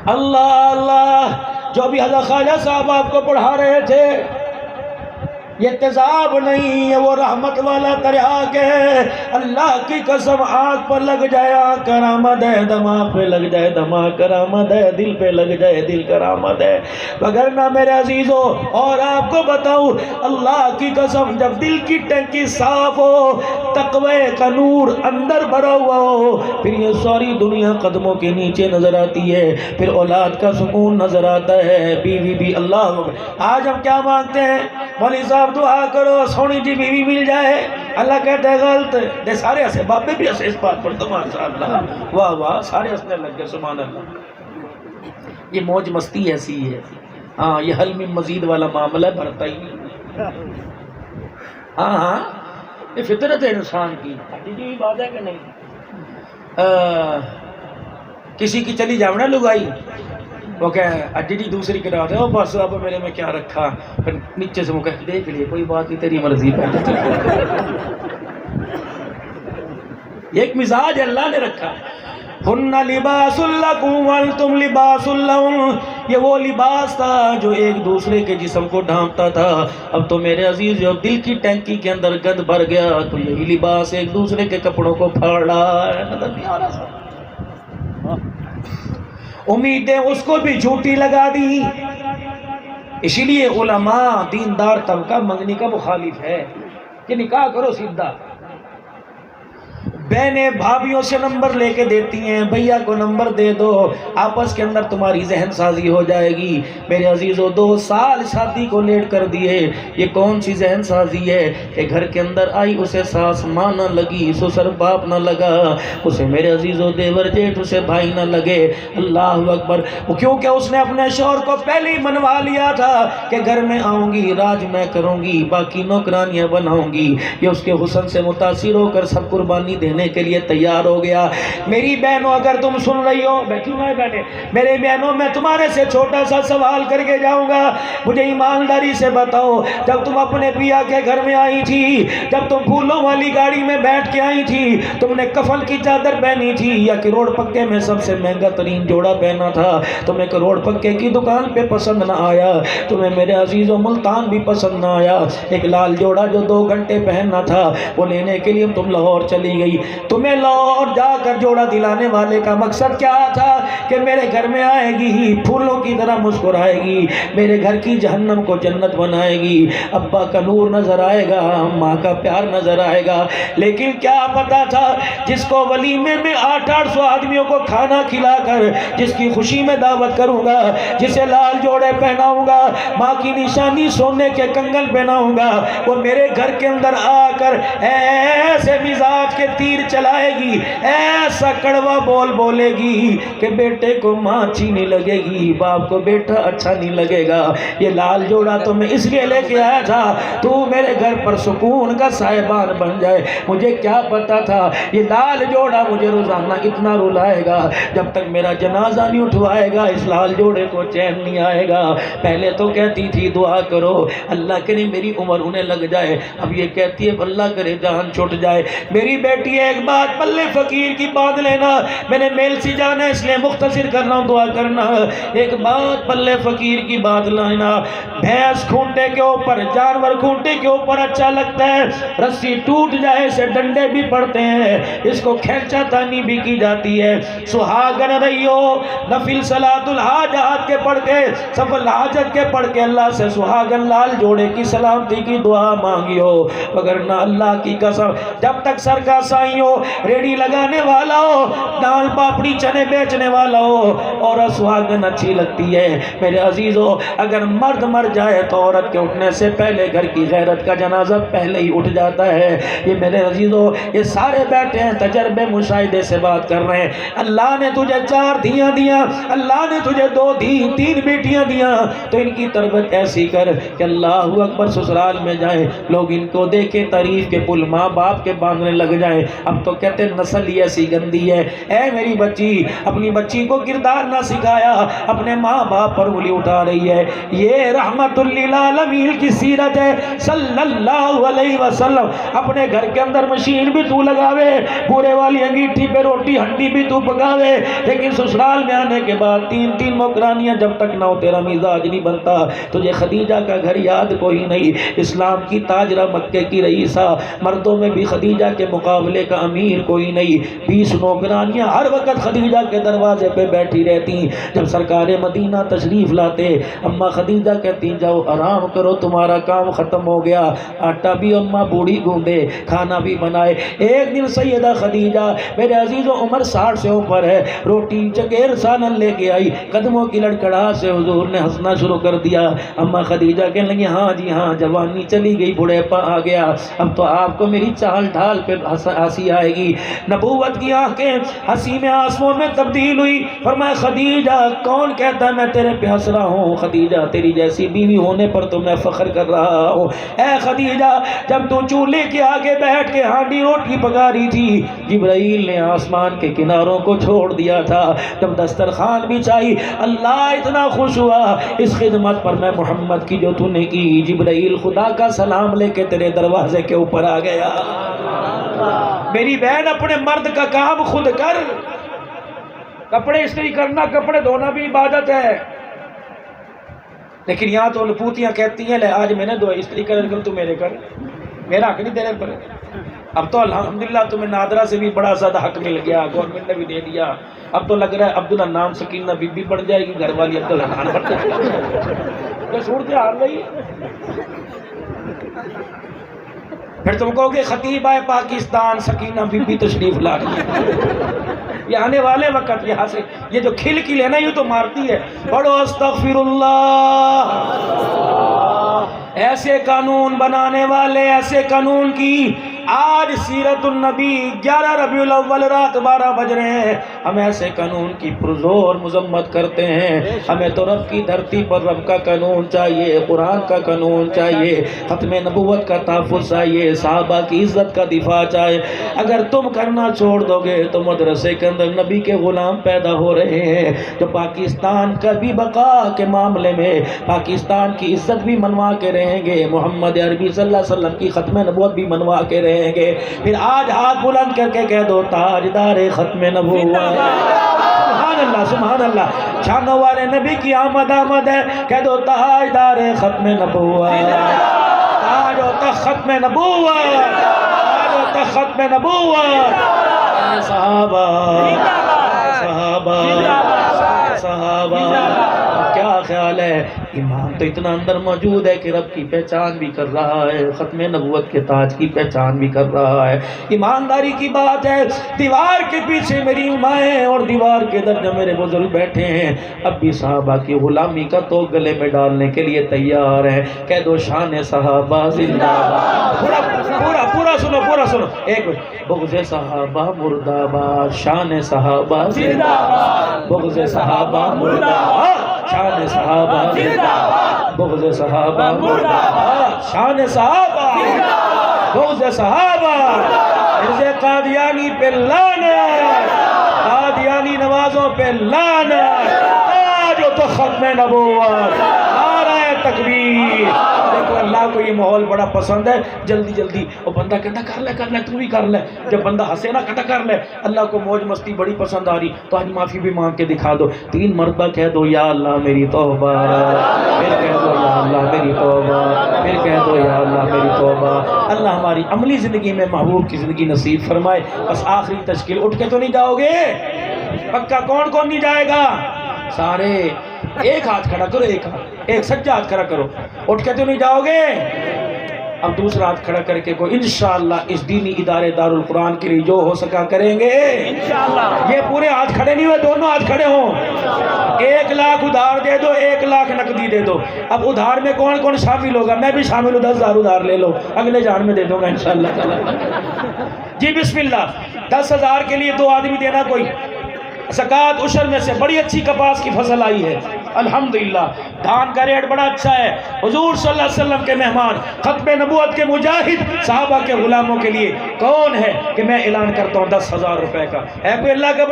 اللہ اللہ، جو بھی حضرت خواجہ صاحب آپ کو پڑھا رہے تھے یہ تیزاب نہیں ہے، وہ رحمت والا دریا کے اللہ کی قسم آنکھ پر لگ جائے آنکھ کرامت ہے، دماغ پہ لگ جائے دماغ کرامت ہے، دل پہ لگ جائے دل کرامت ہے۔ وگرنہ میرے عزیزوں اور آپ کو بتاؤں، اللہ کی قسم جب دل کی ٹنکی صاف ہو، تقوی کا نور اندر بھرا ہوا ہو، پھر یہ ساری دنیا قدموں کے نیچے نظر آتی ہے، پھر اولاد کا سکون نظر آتا ہے، بیوی بھی اللہ۔ آج ہم کیا مانگتے ہیں؟ مولوی صاحب دعا کرو سونی جی بیوی مل جائے، اللہ کہتا ہے غلط دے، سارے ہنسے، باپے بھی ہنسے اس بات پر، تمہارا اللہ واہ واہ، سارے ہنسنے لگ گئے، سبحان اللہ۔ یہ موج مستی ایسی ہے، ہاں یہ حل میں مزید والا معاملہ بھرتا ہی نہیں۔ ہاں ہاں یہ فطرت ہے انسان کی، جی بات ہے کہ نہیں؟ کسی کی چلی جاؤنا لگائی، وہ کہے اجی جی دوسری کرا دے، وہ بس اب میرے میں کیا رکھا، پھر نیچے سے وہ کہے دیکھ لیے کوئی بات نہیں تیری مرضی پہ۔ یہ ایک مزاج اللہ نے رکھا، ہن لباس لکم وانتم لباس لہم، یہ وہ لباس تھا جو ایک دوسرے کے جسم کو ڈھانپتا تھا۔ اب تو میرے عزیز جب دل کی ٹینکی کے اندر گند بھر گیا تو یہی لباس ایک دوسرے کے کپڑوں کو پھاڑ رہا ہے، نظر نہیں آ رہا۔ امیدیں اس کو بھی جھوٹی لگا دی، اسی لیے علماء دیندار طبقہ منگنی کا مخالف ہے کہ نکاح کرو سیدھا۔ بہنیں بھابھیوں سے نمبر لے کے دیتی ہیں، بھیا کو نمبر دے دو، آپس کے اندر تمہاری ذہن سازی ہو جائے گی۔ میرے عزیزو 2 سال شادی کو لیٹ کر دیے، یہ کون سی ذہن سازی ہے کہ گھر کے اندر آئی اسے ساس ماں نہ لگی، سسر باپ نہ لگا، اسے میرے عزیزو دیور جیٹھ اسے بھائی نہ لگے۔ اللہ اکبر، کیونکہ اس نے اپنے شوہر کو پہلے ہی منوا لیا تھا کہ گھر میں آؤں گی راج میں کروں گی، باقی نوکرانیاں بناؤں گی۔ یہ اس کے حسن سے متاثر ہو کر سب قربانی دینے کے لیے تیار ہو گیا۔ میری بہنوں اگر تم سن رہی ہو، بیٹھی ہوئے بیٹھے، میرے بہنوں میں تمہارے سے چھوٹا سا سوال کر کے جاؤں گا، مجھے ایمانداری سے بتاؤ، جب تم اپنے پیا کے گھر میں آئی تھی، جب تم پھولوں والی گاڑی میں بیٹھ کے آئی تھی، تم نے کفن کی چادر پہنی تھی یا کروڑ پکے میں سب سے مہنگا ترین جوڑا پہنا تھا؟ تمہیں کروڑ پکے کی دکان پہ پسند نہ آیا، تمہیں میرے عزیزوں ملتان بھی پسند نہ آیا، ایک لال جوڑا جو 2 گھنٹے پہننا تھا وہ لینے کے لیے تم لاہور چلی گئی۔ تمہیں لاہور جا کر جوڑا دلانے والے کا مقصد کیا تھا کہ میرے گھر میں آئے گی، پھولوں کی طرح مسکرائے گی، میرے گھر کی جہنم کو جنت بنائے گی، ابا کا نور نظر آئے گا، ماں کا پیار نظر آئے گا۔ لیکن کیا پتا تھا جس کو ولیمے میں 800 آدمیوں کو کھانا کھلا کر جس کی خوشی میں دعوت کروں گا، جسے لال جوڑے پہناؤں گا، ماں کی نشانی سونے کے کنگن پہناؤں گا، وہ میرے گھر کے اندر آ کر ایسے مزاج کے تیر چلائے گی، ایسا کڑوا بول بولے گی کہ بیٹے کو ماں اچھی نہیں لگے گی، باپ کو بیٹا اچھا نہیں لگے گا۔ یہ لال جوڑا تو میں اس لیے لے کے آیا تھا تو میرے گھر پر سکون کا صاحبان بن جائے۔ مجھے کیا پتا تھا یہ لال جوڑا مجھے روزانہ اتنا رلائے گا، جب تک میرا جنازہ نہیں اٹھوائے گا اس لال جوڑے کو چین نہیں آئے گا۔ پہلے تو کہتی تھی دعا کرو اللہ کرے میری عمر انہیں لگ جائے، اب یہ کہتی ہے اللہ کرے جان چھوٹ جائے۔ میری بیٹی ایک بات پلے فقیر کی باندھ لینا، میں نے میل سی جانا اس لیے مختصر کر رہا ہوں، دعا کرنا۔ ایک بات پلے فقیر کی باندھ لینا، بھینس کھونٹے کے اوپر، جانور کھونٹے کے اوپر اچھا لگتا ہے، رسی ٹوٹ جائے سے ڈنڈے بھی پڑتے ہیں، اس کو کھینچا تانی بھی کی جاتی ہے۔ سہاگن رہیو، نفل صلاۃ الحاجات کے پڑھ کے، سفل حاجت کے پڑھ کے اللہ سے سہاگن لال جوڑے کی سلامتی کی دعا مانگیو، وگرنہ اللہ کی قسم جب تک سر کا سائیں ہو، ریڈی لگانے والا ہو، دال پاپڑی چنے بیچنے والا ہو، عورت سہاگن اچھی لگتی ہے۔ میرے عزیزو اگر مرد مر جائے تو عورت کے اٹھنے سے پہلے گھر کی غیرت کا جنازہ پہلے ہی اٹھ جاتا ہے۔ یہ میرے عزیزو یہ سارے بیٹھے ہیں تجربے مشاہدے سے بات کر رہے ہیں۔ اللہ نے تجھے 4 دھیاں دیا، اللہ نے تجھے 2 دی 3 بیٹیاں دیا، تو ان کی تربیت ایسی کر کہ اللہ اکبر سسرال میں جائیں لوگ ان کو دیکھیں، تعریف کے پل ماں باپ کے باندھنے لگ جائیں، اب تو کہتے ہیں نسل ہی ایسی گندی ہے۔ اے میری بچی، اپنی بچی کو کردار نہ سکھایا، اپنے ماں باپ پر انگلی اٹھا رہی ہے۔ یہ رحمت للعالمین کی سیرت ہے صلی اللہ علیہ وسلم۔ اپنے گھر کے اندر مشین بھی تو لگاوے، پورے والی انگیٹھی پہ روٹی ہنڈی بھی تو پکاوے، لیکن سسرال میں آنے کے بعد تین تین نوکرانیاں جب تک نہ ہو تیرا مزاج نہیں بنتا۔ تجھے خدیجہ کا گھر یاد کوئی نہیں، اسلام کی تاجرہ مکے کی رئیسہ، مردوں میں بھی خدیجہ کے مقابلے کا امیر کوئی نہیں۔ 20 نوکرانیاں ہر وقت خدیجہ کے دروازے پہ بیٹھی رہتی۔ جب سرکار مدینہ تشریف لاتے، اماں خدیجہ کہتی جاؤ آرام کرو، تمہارا کام ختم ہو گیا۔ آٹا بھی اماں بوڑھی گوندے، کھانا بھی بنائے۔ ایک دن سیدہ خدیجہ، میرے عزیز و عمر 60 سے اوپر ہے، روٹی چکیر سالن لے کے آئی، قدموں کی لڑکڑاہٹ سے حضور نے ہنسنا شروع کر دیا۔ اماں خدیجہ کہنے لگی ہاں جی ہاں، جوانی چلی گئی، بڑھاپا آ گیا، اب تو آپ کو میری چال ڈھال پہ ہنسی آئے گی۔ نبوت کی آنکھیں ہنسی میں آنسوؤں میں تبدیل ہوئی۔ فرمایا خدیجہ کون کہتا ہے میں تیرے پہ ہنس رہا ہوں؟ خدیجہ تیری جیسی بیوی ہونے پر تو میں فخر کر رہا ہوں۔ اے خدیجہ، جب تو چولہے کے آگے بیٹھ کے ہانڈی روٹی پکا رہی تھی، جبرائیل نے آسمان کے کناروں کو چھوڑ دیا تھا۔ جب دسترخوان بچائی، اللہ اتنا خوش ہوا اس خدمت پر میں محمد کی جو تو نے کی، جبرائیل خدا کا سلام لے کے تیرے دروازے کے اوپر آ گیا۔ میری بہن اپنے مرد کا کام خود کر، کپڑے استری کرنا کپڑے دھونا بھی عبادت ہے، لیکن یہاں تو لپوتیاں کہتی ہیں لے آج میں نے دو استری کر تو میرے کر، میرا حق نہیں تیرے پر۔ اب تو الحمدللہ تمہیں نادرہ سے بھی بڑا زیادہ حق مل گیا، گورنمنٹ نے بھی دے دیا۔ اب تو لگ رہا ہے عبداللہ نام سکینہ بی بی بن جائے گی، گھر والی عبداللہ خان بن جائے گی۔ صورت حال رہی، پھر تم کہو گے خطیب آئے پاکستان سکینہ بی بی تشریف لا رہی، یہ آنے والے وقت یہاں سے یہ جو کھل کی لینا یوں تو مارتی ہے۔ پڑھو استغفر اللہ۔ ایسے قانون بنانے والے، ایسے قانون کی آج سیرت النبی 11 ربیع الاول رات 12 بج رہے ہیں، ہم ایسے قانون کی پرزور مذمت کرتے ہیں۔ ہمیں تو رب کی دھرتی پر رب کا قانون چاہیے، قرآن کا قانون چاہیے، ختم نبوت کا تحفظ چاہیے، صحابہ کی عزت کا دفاع چاہیے۔ اگر تم کرنا چھوڑ دو گے تو مدرسے کے اندر نبی کے غلام پیدا ہو رہے ہیں جو پاکستان کا بھی بقا کے معاملے میں پاکستان کی عزت بھی منوا کے رہیں گے، محمد عربی صلی اللہ علیہ وسلم کی ختم نبوت بھی منوا کے رہیں گے۔ پھر آج ہاتھ بلند کر کے کہہ دو تاجدار ختم نبوت، سبحان اللہ سبحان اللہ، شانوں والے نبی کی آمد آمد ہے، کہہ دو تاجدار ختم نبوت، تاج و تخت ختم نبوت، تاج و تخت ختم نبوت۔ صحابہ صحابہ صحابہ، کیا خیال ہے؟ ایمان تو اتنا اندر موجود ہے کہ رب کی پہچان بھی کر رہا ہے، ختم نبوت کے تاج کی پہچان بھی کر رہا ہے۔ ایمانداری کی بات ہے، دیوار کے پیچھے میری مائیں اور دیوار کے در جو میرے بزرگ بیٹھے ہیں، اب بھی صحابہ کی غلامی کا تو گلے میں ڈالنے کے لیے تیار ہیں۔ کہہ دو شان صحابہ زندہ باد، پورا سنو پورا سنو، ایک بغض صحابہ مردہ باد، شان صحابہ زندہ باد، بغض صحابہ مردہ باد، شان صحابہ زندہ باد، بغض صحابہ مردہ باد، شان صحابہ زندہ باد، بغض صحابہ۔ مرزا قادیانی پہ لعنت، قادیانی نوازوں پہ لعنت، تاج و تخت ختم نبوت، نعرہ تکبیر۔ دیکھو اللہ کو یہ ماحول بڑا پسند ہے، جلدی جلدی وہ بندہ کہتا کر لے تو بھی کر لے، جب بندہ ہنسے نا کہتا کر لے۔ اللہ کو موج مستی بڑی پسند آ رہی تو آج معافی بھی مانگ کے دکھا دو، 3 مرتبہ کہہ دو یا اللہ میری توبہ، پھر کہہ دو یا اللہ میری توبہ، پھر کہہ دو یا اللہ میری توبہ۔ اللہ ہماری عملی زندگی میں محبوب کی زندگی نصیب فرمائے۔ بس آخری تشکیل، اٹھ کے تو نہیں جاؤ گے؟ پکا کون کون نہیں جائے گا؟ سارے ایک ہاتھ کھڑا کرو، ایک سجا ہاتھ کھڑا کرو، اٹھ کے تو نہیں جاؤ گے؟ اب دوسرا ہاتھ کھڑا کر کے کو انشاءاللہ اس دینی ادارے دارالقرآن کے لیے جو ہو سکا کریں گے انشاءاللہ۔ یہ پورے ہاتھ کھڑے نہیں ہوئے، دونوں ہاتھ کھڑے ہوں۔ 1 لاکھ ادھار دے دو، 1 لاکھ نقدی دے دو۔ اب ادھار میں کون کون شامل ہوگا؟ میں بھی شامل ہوں، 10,000 ادھار لے لو، اگلے جان میں دے دوں گا انشاءاللہ۔ جی بسم اللہ، 10,000 کے لیے 2 آدمی دینا۔ کوئی زکوٰۃ عشر میں سے بڑی اچھی کپاس کی فصل آئی ہے، الحمدللہ دھان کا ریٹ بڑا اچھا ہے. حضور صلی اللہ علیہ وسلم کے مہمان ختم نبوت کے مجاہد صحابہ کے غلاموں کے لیے کون ہے کہ میں اعلان کرتا ہوں 10,000 روپے کا. ہے کوئی اللہ کا